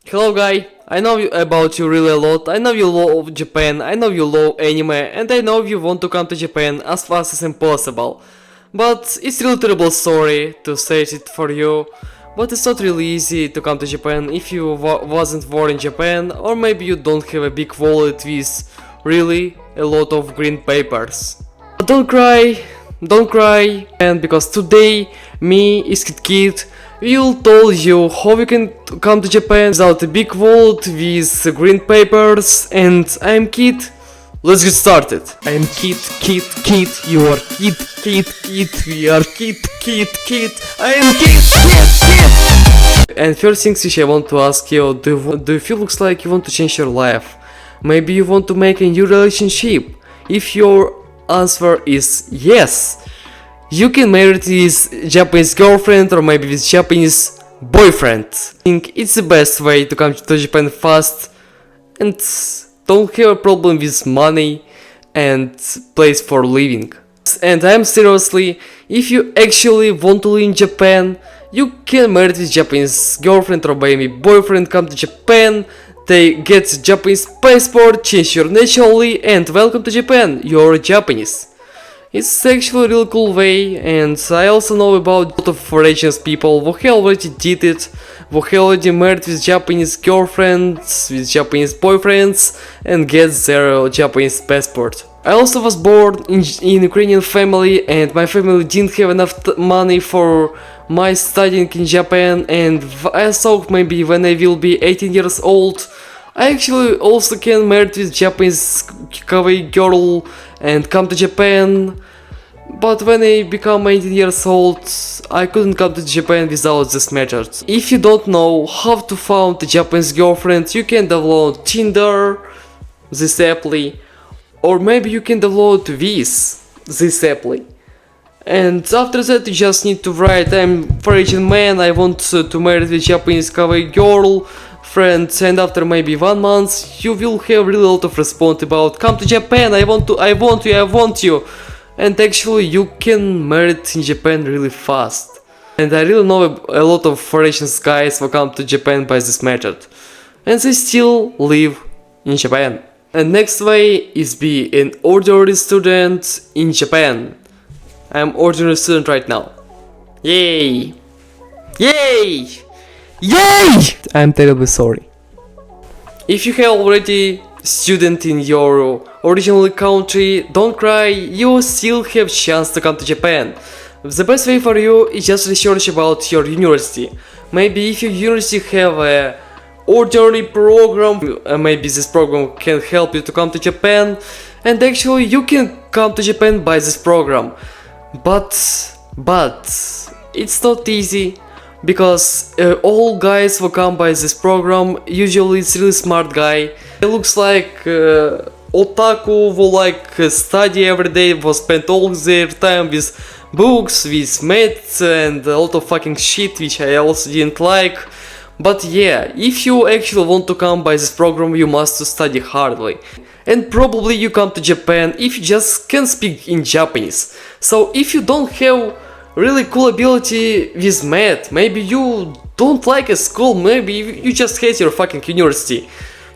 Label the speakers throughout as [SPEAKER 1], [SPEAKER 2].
[SPEAKER 1] Hello guy, I know about you really a lot, I know you love Japan, I know you love anime, and I know you want to come to Japan as fast as possible. But it's really terrible story to say it for you, but it's not really easy to come to Japan if you wasn't born in Japan, or maybe you don't have a big wallet with really a lot of green papers. But don't cry, and because today, me, Kid, will tell you how you can come to Japan without a big wallet with green papers, and I'm Kid. Let's get started. I am Kid, you are Kid, we are Kid, I am Kid. And first things which I want to ask you, do you feel looks like you want to change your life? Maybe you want to make a new relationship? If your answer is yes, you can marry this Japanese girlfriend or maybe this Japanese boyfriend. I think it's the best way to come to Japan fast and don't have a problem with money and place for living. And I'm seriously, if you actually want to live in Japan, you can marry this Japanese girlfriend or maybe boyfriend, come to Japan, they get Japanese passport, change your nationality, and welcome to Japan, you're Japanese. It's actually a really cool way, and I also know about a lot of foreign people who already did it, who already married with Japanese girlfriends, with Japanese boyfriends, and get their Japanese passport. I also was born in Ukrainian family, and my family didn't have enough money for my studying in Japan, and I thought maybe when I will be 18 years old, I actually also can marry with Japanese kawaii girl and come to Japan. But when I become 18 years old, I couldn't come to Japan without this method. If you don't know how to find a Japanese girlfriend, you can download Tinder, this apply, or maybe you can download this apply. And after that you just need to write, I'm foreign man, I want to marry the Japanese kawaii girl friend, and after maybe 1 month you will have really a lot of response about come to Japan, I want you. And actually you can marry in Japan really fast. And I really know a lot of foreign guys who come to Japan by this method. And they still live in Japan. And next way is be an ordinary student in Japan. I'm ordinary student right now. Yay! Yay! Yay! I'm terribly sorry. If you have already student in your original country, don't cry, you still have chance to come to Japan. The best way for you is just research about your university. Maybe if your university have a ordinary program, maybe this program can help you to come to Japan, and actually you can come to Japan by this program. But it's not easy, because all guys who come by this program, usually it's really smart guy. It looks like otaku who like study every day, who spend all their time with books, with maths and a lot of fucking shit which I also didn't like. But yeah, if you actually want to come by this program, you must study hardly. And probably you come to Japan if you just can speak in Japanese. So if you don't have really cool ability with math, maybe you don't like a school, maybe you just hate your fucking university,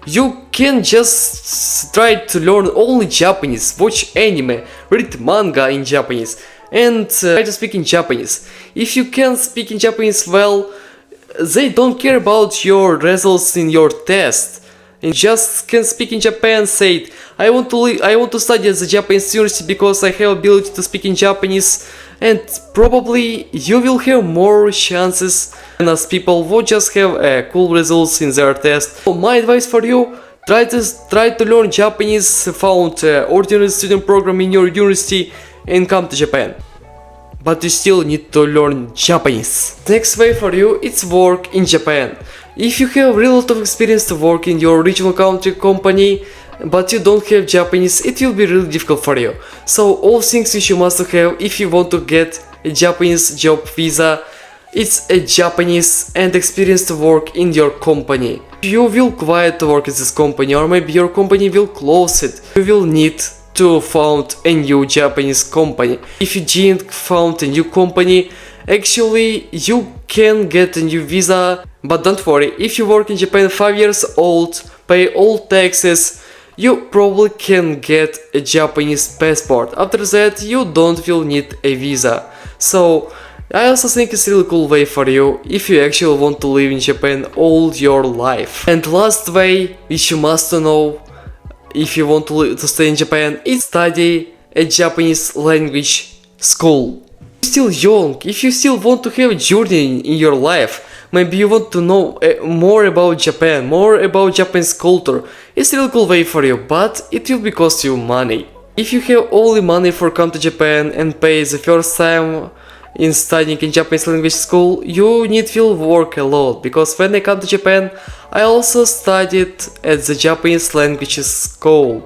[SPEAKER 1] you can just try to learn only Japanese, watch anime, read manga in Japanese, and try to speak in Japanese. If you can speak in Japanese well, they don't care about your results in your test. And just can speak in Japan, say I want to study at the Japanese university because I have ability to speak in Japanese, and probably you will have more chances than as people who just have cool results in their test. So my advice for you, try to learn Japanese, found ordinary student program in your university, and come to Japan. But you still need to learn Japanese. Next way for you, it's work in Japan. If you have a real lot of experience to work in your original country company, but you don't have Japanese, it will be really difficult for you. So all things which you must have if you want to get a Japanese job visa, it's a Japanese and experience to work in your company. You will quit to work in this company, or maybe your company will close it. You will need to found a new Japanese company. If you didn't found a new company, actually you can get a new visa But don't worry, if you work in Japan 5 years old, pay all taxes, you probably can get a Japanese passport. After that, you don't will need a visa. So, I also think it's a really cool way for you if you actually want to live in Japan all your life. And last way, which you must know if you want to stay in Japan, is study a Japanese language school. If you're still young, if you still want to have a journey in your life, maybe you want to know more about Japan, more about Japanese culture, it's a really cool way for you, but it will be cost you money. If you have only money for come to Japan and pay the first time in studying in Japanese language school, you need to work a lot, because when I come to Japan, I also studied at the Japanese language school,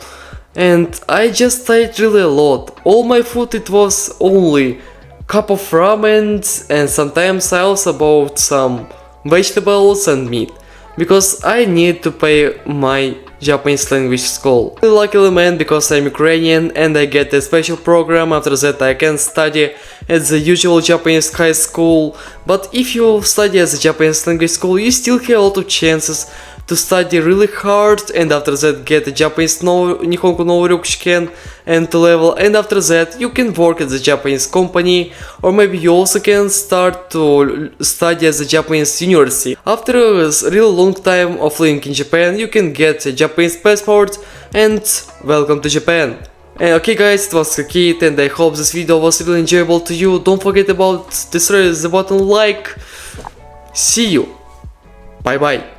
[SPEAKER 1] and I just studied really a lot. All my food it was only cup of ramen, and sometimes I also bought some vegetables and meat, because I need to pay my Japanese language school. Luckily man, because I'm Ukrainian and I get a special program, after that I can study at the usual Japanese high school, but if you study at the Japanese language school, you still have a lot of chances to study really hard, and after that get a Japanese Nihongo no Ryokushiken and level, and after that you can work at the Japanese company, or maybe you also can start to study at the Japanese university. After a real long time of living in Japan, you can get a Japanese passport and welcome to Japan. And okay guys, it was Kid, and I hope this video was really enjoyable to you. Don't forget about destroy the button like. See you. Bye bye.